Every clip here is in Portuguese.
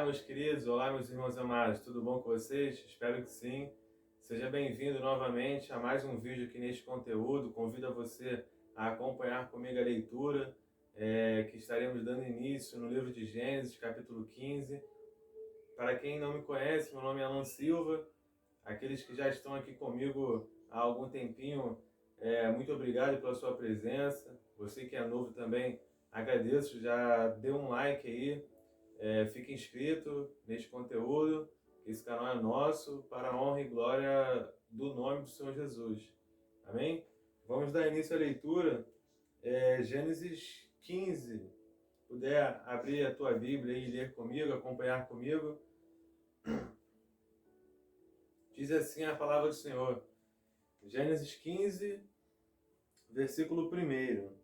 meus queridos, olá, meus irmãos amados, tudo bom com vocês? Espero que sim. Seja bem-vindo novamente a mais um vídeo aqui neste conteúdo. Convido a você a acompanhar comigo a leitura, que estaremos dando início no livro de Gênesis, capítulo 15. Para quem não me conhece, meu nome é Alan Silva. Aqueles que já estão aqui comigo há algum tempinho, muito obrigado pela sua presença. Você que é novo também, agradeço, já dê um like aí. Fique inscrito neste conteúdo, esse canal é nosso, para a honra e glória do nome do Senhor Jesus. Amém? Vamos dar início à leitura, Gênesis 15. Puder abrir a tua Bíblia e ler comigo, acompanhar comigo. Diz assim a palavra do Senhor. Gênesis 15, versículo 1.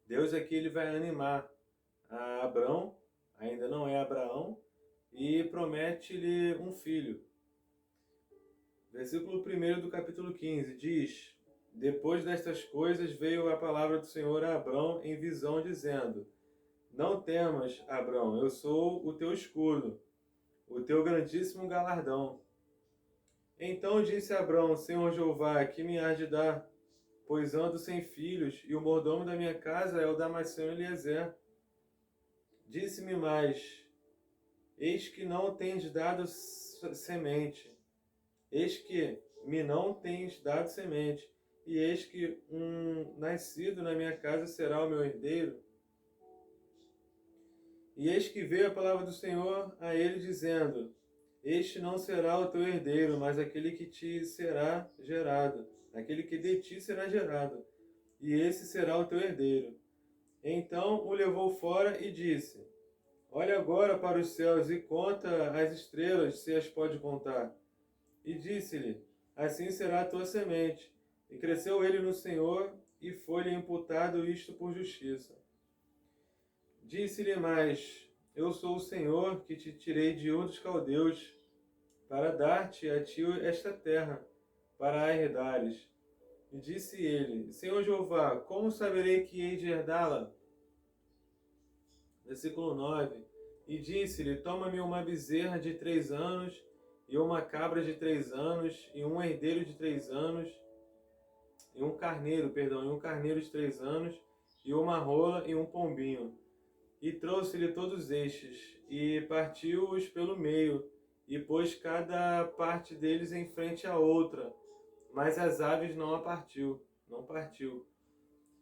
Deus aqui ele vai animar a Abrão, ainda não é Abraão, e promete-lhe um filho. Versículo 1 do capítulo 15 diz: Depois destas coisas veio a palavra do Senhor a Abrão em visão, dizendo: Não temas, Abrão, eu sou o teu escudo, o teu grandíssimo galardão. Então disse Abrão: Senhor Jeová, que me há de dar? Pois ando sem filhos, e o mordomo da minha casa é o Damasceno Eliezer. Disse-me mais: Eis que não tens dado semente. Eis que me não tens dado semente. E eis que um nascido na minha casa será o meu herdeiro. E eis que veio a palavra do Senhor a ele, dizendo: Este não será o teu herdeiro, mas aquele que te será gerado. Aquele que de ti será gerado. E esse será o teu herdeiro. Então o levou fora e disse: Olha agora para os céus e conta as estrelas, se as pode contar. E disse-lhe: Assim será a tua semente. E cresceu ele no Senhor, e foi-lhe imputado isto por justiça. Disse-lhe mais: Eu sou o Senhor, que te tirei de Ur dos Caldeus, para dar-te a ti esta terra, para a herdares. E disse ele: Senhor Jeová, como saberei que hei de herdá-la? Versículo 9. E disse-lhe: Toma-me uma bezerra de 3 anos, e uma cabra de 3 anos, e um herdeiro de 3 anos, e um carneiro de 3 anos, e uma rola e um pombinho. E trouxe-lhe todos estes, e partiu-os pelo meio, e pôs cada parte deles em frente à outra, mas as aves não partiu.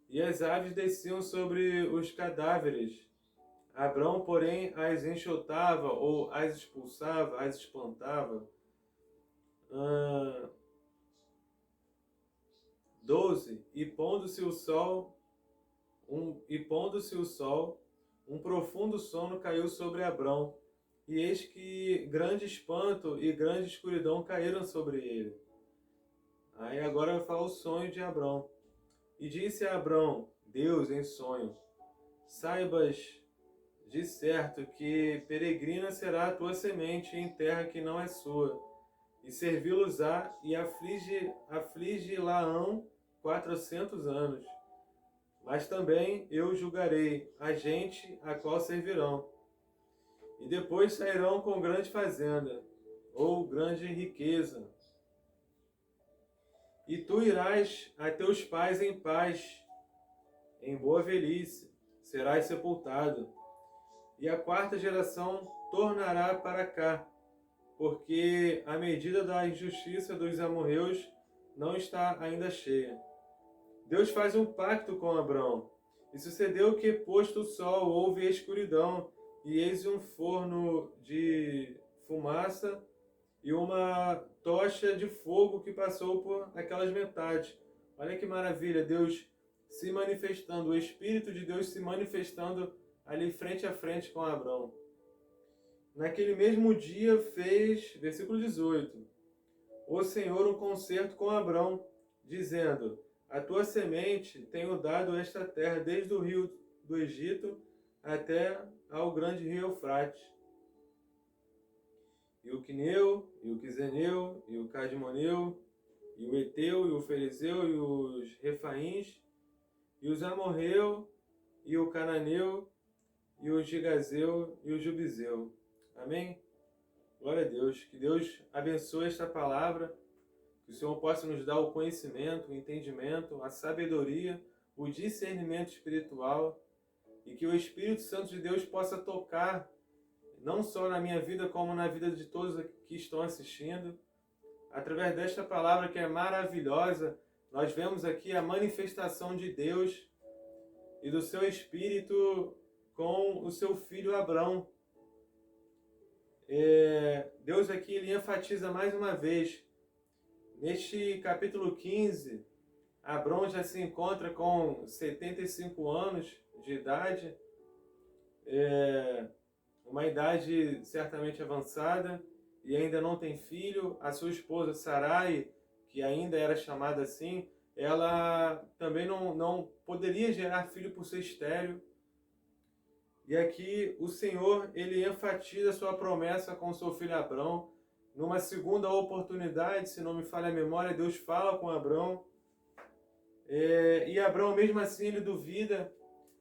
E as aves desciam sobre os cadáveres. Abrão, porém, as enxotava, ou as expulsava, as espantava. 12. Pondo-se o sol, um profundo sono caiu sobre Abrão, e eis que grande espanto e grande escuridão caíram sobre ele. Aí agora fala o sonho de Abrão. E disse a Abrão, Deus em sonho: Saibas de certo que peregrina será a tua semente em terra que não é sua, e servi-los-á e aflige-lá-ão 400 anos. Mas também eu julgarei a gente a qual servirão. E depois sairão com grande fazenda, ou grande riqueza. E tu irás a teus pais em paz, em boa velhice, serás sepultado. E a 4ª geração tornará para cá, porque a medida da injustiça dos amorreus não está ainda cheia. Deus faz um pacto com Abrão. E sucedeu que, posto o sol, houve escuridão, e eis um forno de fumaça e uma tocha de fogo que passou por aquelas metades. Olha que maravilha, Deus se manifestando, o Espírito de Deus se manifestando ali frente a frente com Abrão. Naquele mesmo dia fez, versículo 18, o Senhor um concerto com Abrão, dizendo: A tua semente tenho dado esta terra, desde o rio do Egito até ao grande rio Eufrates. E o Quineu, e o Quiseneu, e o Cadmoneu, e o Eteu, e o Ferezeu, e os Refaíns, e os Amorreu, e o Cananeu, e o Gigazeu e o Jubizeu. Amém? Glória a Deus. Que Deus abençoe esta palavra, que o Senhor possa nos dar o conhecimento, o entendimento, a sabedoria, o discernimento espiritual, e que o Espírito Santo de Deus possa tocar, não só na minha vida, como na vida de todos que estão assistindo. Através desta palavra que é maravilhosa, nós vemos aqui a manifestação de Deus e do seu Espírito com o seu filho Abrão. Deus aqui ele enfatiza mais uma vez. Neste capítulo 15, Abrão já se encontra com 75 anos de idade, uma idade certamente avançada, e ainda não tem filho. A sua esposa Sarai, que ainda era chamada assim, ela também não poderia gerar filho por ser estéril. E aqui o Senhor, ele enfatiza a sua promessa com o seu filho Abrão. Numa segunda oportunidade, se não me falha a memória, Deus fala com Abrão. E Abrão, mesmo assim, ele duvida.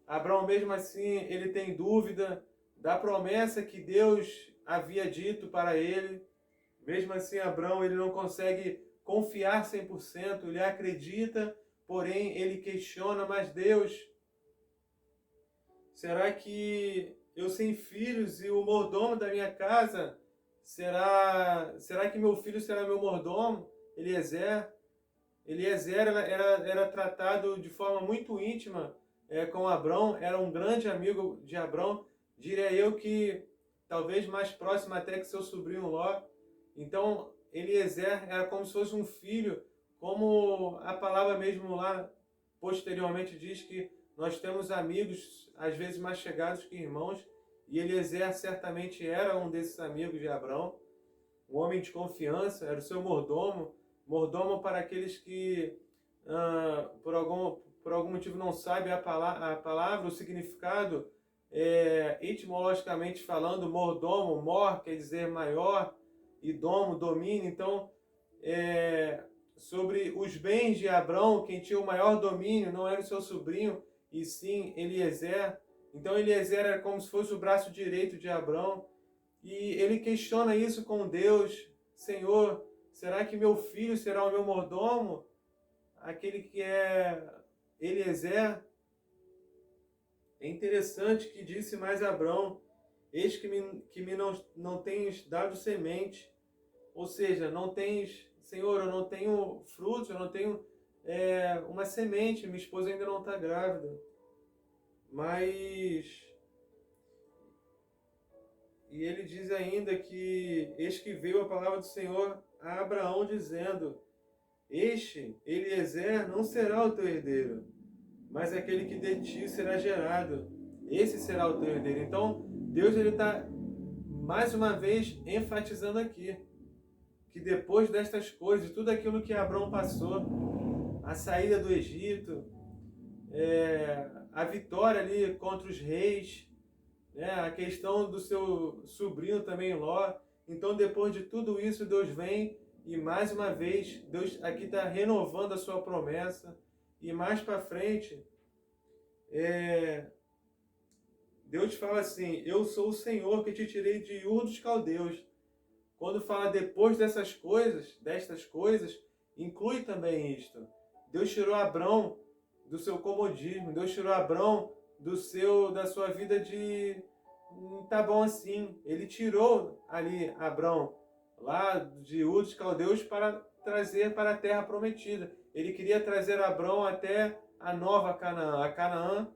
Abrão, mesmo assim, ele tem dúvida da promessa que Deus havia dito para ele. Mesmo assim, Abrão, ele não consegue confiar 100%. Ele acredita, porém, ele questiona, mas Deus, será que eu sem filhos e o mordomo da minha casa, será que meu filho será meu mordomo? Eliezer era tratado de forma muito íntima com Abrão, era um grande amigo de Abrão, diria eu que talvez mais próximo até que seu sobrinho Ló. Então, Eliezer era como se fosse um filho, como a palavra mesmo lá posteriormente diz que nós temos amigos, às vezes mais chegados que irmãos, e Eliezer certamente era um desses amigos de Abrão, um homem de confiança, era o seu mordomo para aqueles que por algum motivo não sabem a palavra, o significado, etimologicamente falando, mordomo, mor, quer dizer maior, e domo, domínio. Então, sobre os bens de Abrão, quem tinha o maior domínio não era o seu sobrinho, e sim Eliezer. Então Eliezer era como se fosse o braço direito de Abrão, e ele questiona isso com Deus: Senhor, será que meu filho será o meu mordomo? Aquele que é Eliezer. É interessante que disse mais Abrão: eis que me não tens dado semente, ou seja, não tens, Senhor, eu não tenho frutos, eu não tenho uma semente, minha esposa ainda não está grávida. E ele diz ainda que eis que veio a palavra do Senhor a Abraão dizendo: este, Eliezer, não será o teu herdeiro, mas aquele que de ti será gerado, esse será o teu herdeiro. Então, Deus está mais uma vez enfatizando aqui que depois destas coisas, tudo aquilo que Abrão passou, a saída do Egito, a vitória ali contra os reis, a questão do seu sobrinho também, Ló. Então, depois de tudo isso, Deus vem e mais uma vez, Deus aqui está renovando a sua promessa. E mais para frente, Deus fala assim: eu sou o Senhor que te tirei de Ur dos Caldeus. Quando fala depois destas coisas, inclui também isto. Deus tirou Abrão do seu comodismo, Deus tirou Abrão da sua vida de tá bom assim. Ele tirou ali Abrão lá de Ur dos Caldeus para trazer para a terra prometida. Ele queria trazer Abrão até a nova Canaã, a Canaã,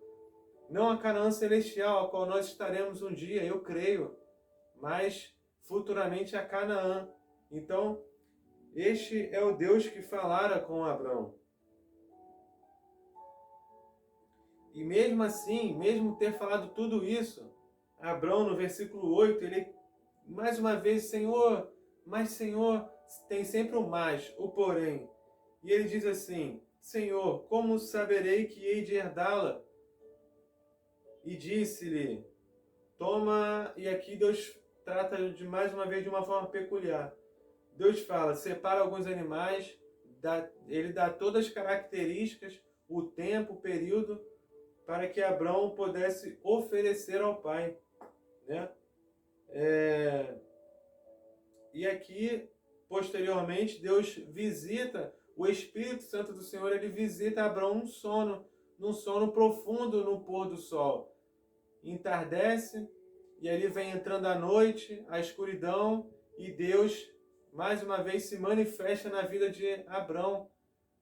não a Canaã celestial, a qual nós estaremos um dia, eu creio, mas futuramente a Canaã. Então, este é o Deus que falara com Abrão. E mesmo assim, mesmo ter falado tudo isso, Abrão, no versículo 8, ele, mais uma vez, Senhor, mas Senhor, tem sempre o mais, o porém. E ele diz assim: Senhor, como saberei que hei de herdá-la? E disse-lhe, toma, e aqui Deus trata de mais uma vez de uma forma peculiar. Deus fala, separa alguns animais, ele dá todas as características, o tempo, o período, para que Abraão pudesse oferecer ao Pai, né? E aqui, posteriormente, Deus visita, o Espírito Santo do Senhor, ele visita Abraão num sono profundo no pôr do sol. Entardece, e ali vem entrando a noite, a escuridão, e Deus, mais uma vez, se manifesta na vida de Abraão.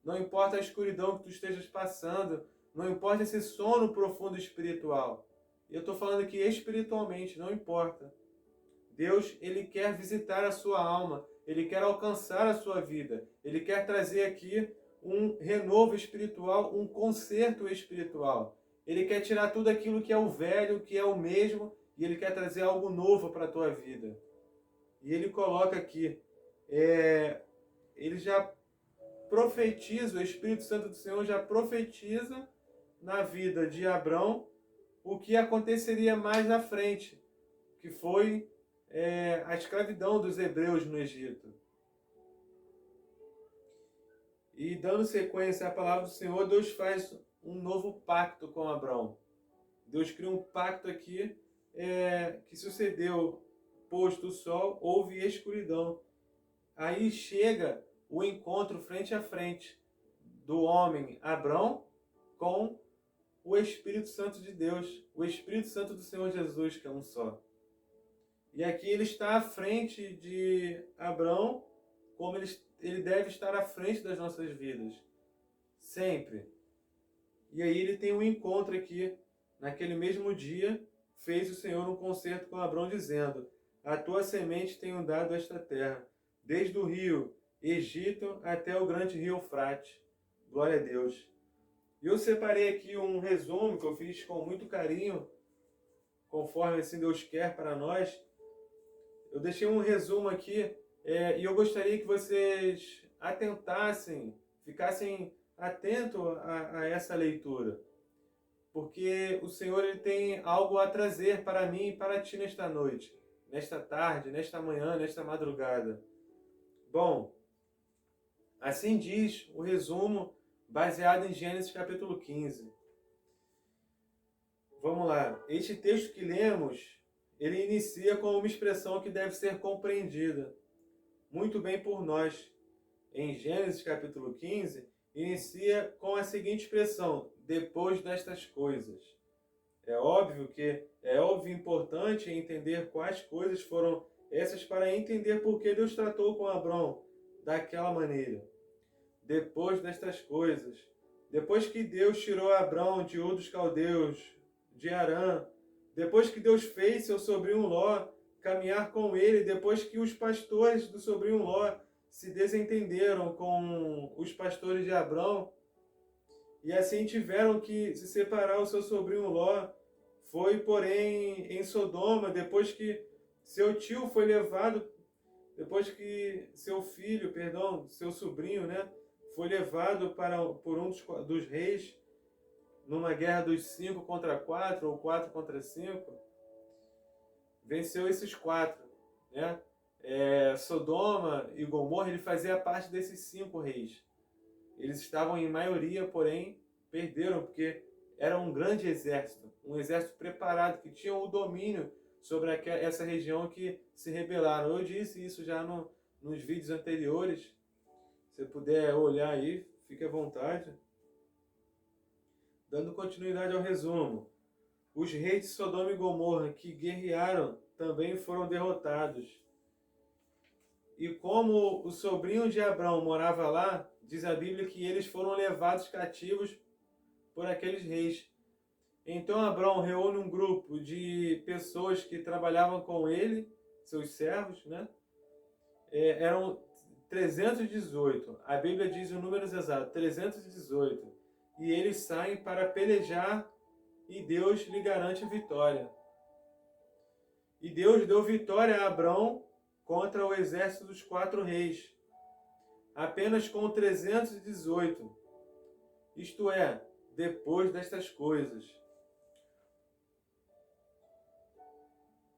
Não importa a escuridão que tu estejas passando, não importa esse sono profundo espiritual. Eu estou falando aqui espiritualmente, não importa. Deus, ele quer visitar a sua alma, ele quer alcançar a sua vida, ele quer trazer aqui um renovo espiritual, um conserto espiritual. Ele quer tirar tudo aquilo que é o velho, que é o mesmo, e ele quer trazer algo novo para a tua vida. E ele coloca aqui, ele já profetiza, o Espírito Santo do Senhor já profetiza na vida de Abrão o que aconteceria mais à frente, que foi a escravidão dos hebreus no Egito. E dando sequência à palavra do Senhor, Deus faz um novo pacto com Abrão. Deus cria um pacto aqui que sucedeu, posto o sol, houve escuridão. Aí chega o encontro frente a frente do homem Abrão com o Espírito Santo de Deus, o Espírito Santo do Senhor Jesus, que é um só. E aqui ele está à frente de Abrão, como ele deve estar à frente das nossas vidas, sempre. E aí ele tem um encontro aqui, naquele mesmo dia, fez o Senhor um concerto com Abrão, dizendo: a tua semente tenho dado esta terra, desde o rio Egito até o grande rio Eufrates. Glória a Deus. E eu separei aqui um resumo que eu fiz com muito carinho, conforme assim Deus quer para nós. Eu deixei um resumo aqui e eu gostaria que vocês atentassem, ficassem atentos a essa leitura. Porque o Senhor ele tem algo a trazer para mim e para ti nesta noite, nesta tarde, nesta manhã, nesta madrugada. Bom, assim diz o resumo baseado em Gênesis capítulo 15. Vamos lá. Este texto que lemos, ele inicia com uma expressão que deve ser compreendida muito bem por nós. Em Gênesis capítulo 15, inicia com a seguinte expressão: depois destas coisas. É óbvio e importante entender quais coisas foram essas para entender por que Deus tratou com Abrão daquela maneira. Depois destas coisas, depois que Deus tirou Abrão de Ur dos Caldeus, de Harã, depois que Deus fez seu sobrinho Ló caminhar com ele, depois que os pastores do sobrinho Ló se desentenderam com os pastores de Abrão, e assim tiveram que se separar o seu sobrinho Ló, foi, porém, em Sodoma, depois que seu tio foi levado, depois que seu sobrinho, né, foi levado por um dos reis, numa guerra dos 5 contra 4, ou 4 contra 5, venceu esses 4, né? Sodoma e Gomorra, ele fazia parte desses 5 reis. Eles estavam em maioria, porém, perderam, porque era um grande exército, um exército preparado, que tinha o domínio sobre essa região, que se rebelaram. Eu disse isso já nos vídeos anteriores. Se você puder olhar aí, fique à vontade. Dando continuidade ao resumo. Os reis de Sodoma e Gomorra que guerrearam também foram derrotados. E como o sobrinho de Abrão morava lá, diz a Bíblia que eles foram levados cativos por aqueles reis. Então Abrão reúne um grupo de pessoas que trabalhavam com ele, seus servos, né? Eram 318. A Bíblia diz o número exato, 318. E eles saem para pelejar e Deus lhe garante a vitória. E Deus deu vitória a Abrão contra o exército dos 4 reis, apenas com 318. Isto é, depois destas coisas.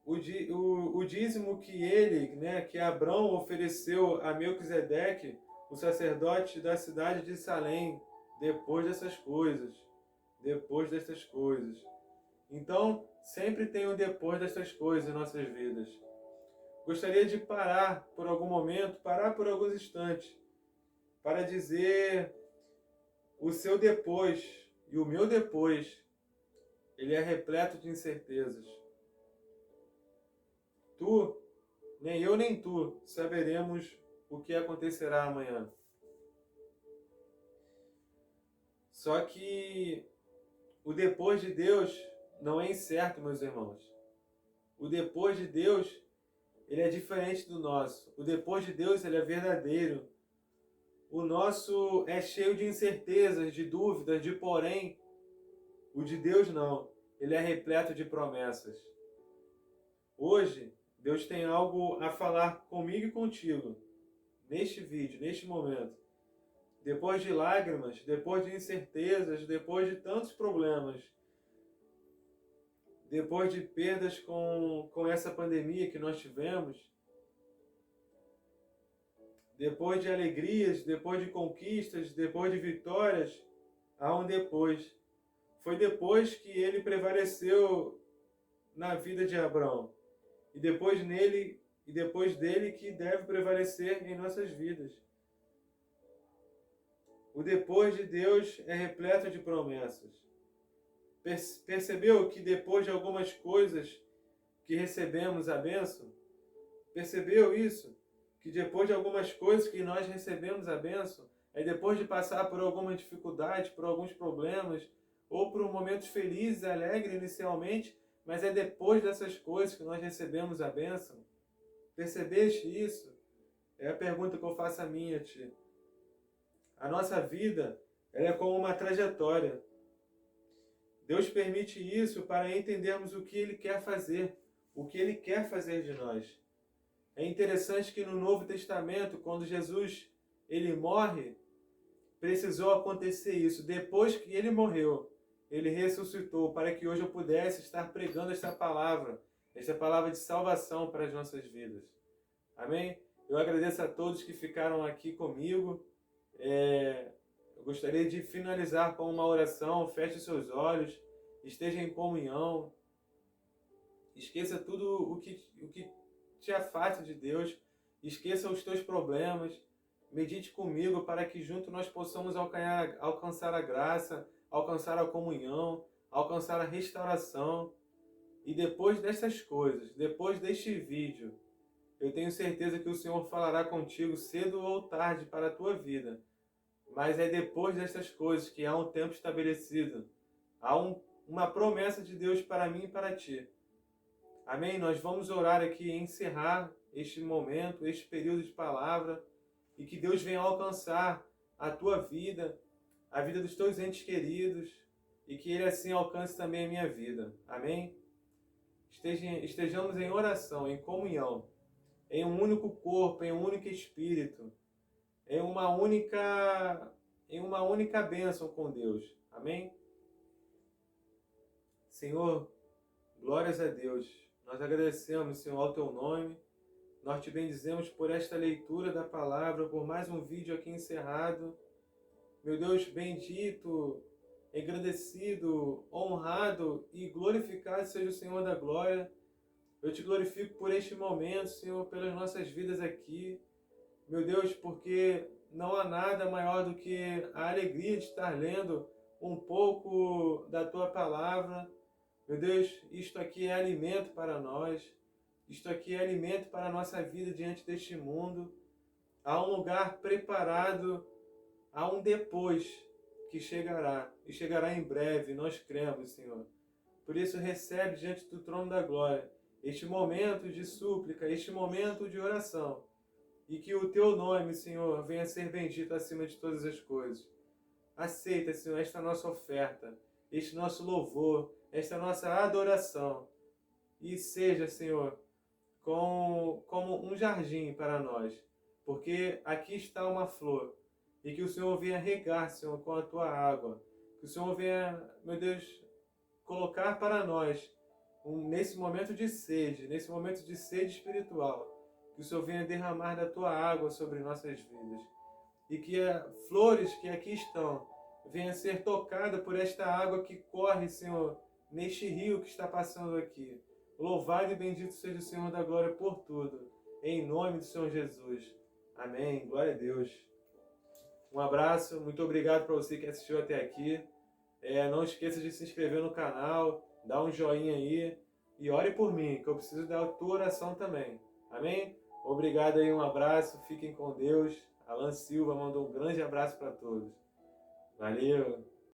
O dízimo que Abrão ofereceu a Melquisedeque, o sacerdote da cidade de Salém, depois dessas coisas. depois destas coisas. Então, sempre tem um depois destas coisas em nossas vidas. Gostaria de parar por algum momento, parar por alguns instantes, para dizer o seu depois e o meu depois, ele é repleto de incertezas. Tu, nem eu nem tu, saberemos o que acontecerá amanhã. Só que o depois de Deus não é incerto, meus irmãos. O depois de Deus, ele é diferente do nosso. O depois de Deus, ele é verdadeiro. O nosso é cheio de incertezas, de dúvidas, de porém. O de Deus não. Ele é repleto de promessas. Hoje, Deus tem algo a falar comigo e contigo. Neste vídeo, neste momento. Depois de lágrimas, depois de incertezas, depois de tantos problemas, depois de perdas com essa pandemia que nós tivemos, depois de alegrias, depois de conquistas, depois de vitórias, há um depois. Foi depois que ele prevaleceu na vida de Abraão. E depois dele que deve prevalecer em nossas vidas. O depois de Deus é repleto de promessas. Percebeu que depois de algumas coisas que recebemos a bênção? Percebeu isso? Que depois de algumas coisas que nós recebemos a bênção, é depois de passar por alguma dificuldade, por alguns problemas, ou por momentos felizes, alegres inicialmente, mas é depois dessas coisas que nós recebemos a bênção? Percebeste isso? É a pergunta que eu faço a mim e a ti. A nossa vida, ela é como uma trajetória. Deus permite isso para entendermos o que Ele quer fazer, o que Ele quer fazer de nós. É interessante que no Novo Testamento, quando Jesus ele morre, precisou acontecer isso. Depois que Ele morreu, Ele ressuscitou para que hoje eu pudesse estar pregando esta palavra de salvação para as nossas vidas. Amém? Eu agradeço a todos que ficaram aqui comigo. Eu gostaria de finalizar com uma oração. Feche seus olhos, esteja em comunhão, esqueça tudo o que te afasta de Deus, esqueça os teus problemas, medite comigo para que junto nós possamos alcançar a graça, alcançar a comunhão, alcançar a restauração. E depois dessas coisas, depois deste vídeo, eu tenho certeza que o Senhor falará contigo cedo ou tarde para a tua vida. Mas é depois dessas coisas que há um tempo estabelecido. Há uma promessa de Deus para mim e para ti. Amém? Nós vamos orar aqui e encerrar este momento, este período de palavra, e que Deus venha alcançar a tua vida, a vida dos teus entes queridos, e que Ele assim alcance também a minha vida. Amém? Estejamos em oração, em comunhão, em um único corpo, em um único espírito, em uma única bênção com Deus. Amém? Senhor, glórias a Deus. Nós agradecemos, Senhor, ao Teu nome. Nós te bendizemos por esta leitura da palavra, por mais um vídeo aqui encerrado. Meu Deus, bendito, engrandecido, honrado e glorificado seja o Senhor da glória. Eu te glorifico por este momento, Senhor, pelas nossas vidas aqui. Meu Deus, porque não há nada maior do que a alegria de estar lendo um pouco da Tua palavra. Meu Deus, isto aqui é alimento para nós. Isto aqui é alimento para a nossa vida diante deste mundo. Há um lugar preparado, há um depois que chegará. E chegará em breve, nós cremos, Senhor. Por isso, recebe diante do trono da glória este momento de súplica, este momento de oração. E que o Teu nome, Senhor, venha a ser bendito acima de todas as coisas. Aceita, Senhor, esta nossa oferta, este nosso louvor, esta nossa adoração. E seja, Senhor, como um jardim para nós. Porque aqui está uma flor. E que o Senhor venha regar, Senhor, com a Tua água. Que o Senhor venha, meu Deus, colocar para nós, nesse momento de sede espiritual, que o Senhor venha derramar da Tua água sobre nossas vidas. E que flores que aqui estão venha ser tocada por esta água que corre, Senhor, neste rio que está passando aqui. Louvado e bendito seja o Senhor da glória por tudo. Em nome do Senhor Jesus. Amém. Glória a Deus. Um abraço. Muito obrigado para você que assistiu até aqui. Não esqueça de se inscrever no canal, dar um joinha aí e ore por mim, que eu preciso da tua oração também. Amém? Obrigado aí, um abraço. Fiquem com Deus. Alan Silva mandou um grande abraço para todos. Valeu!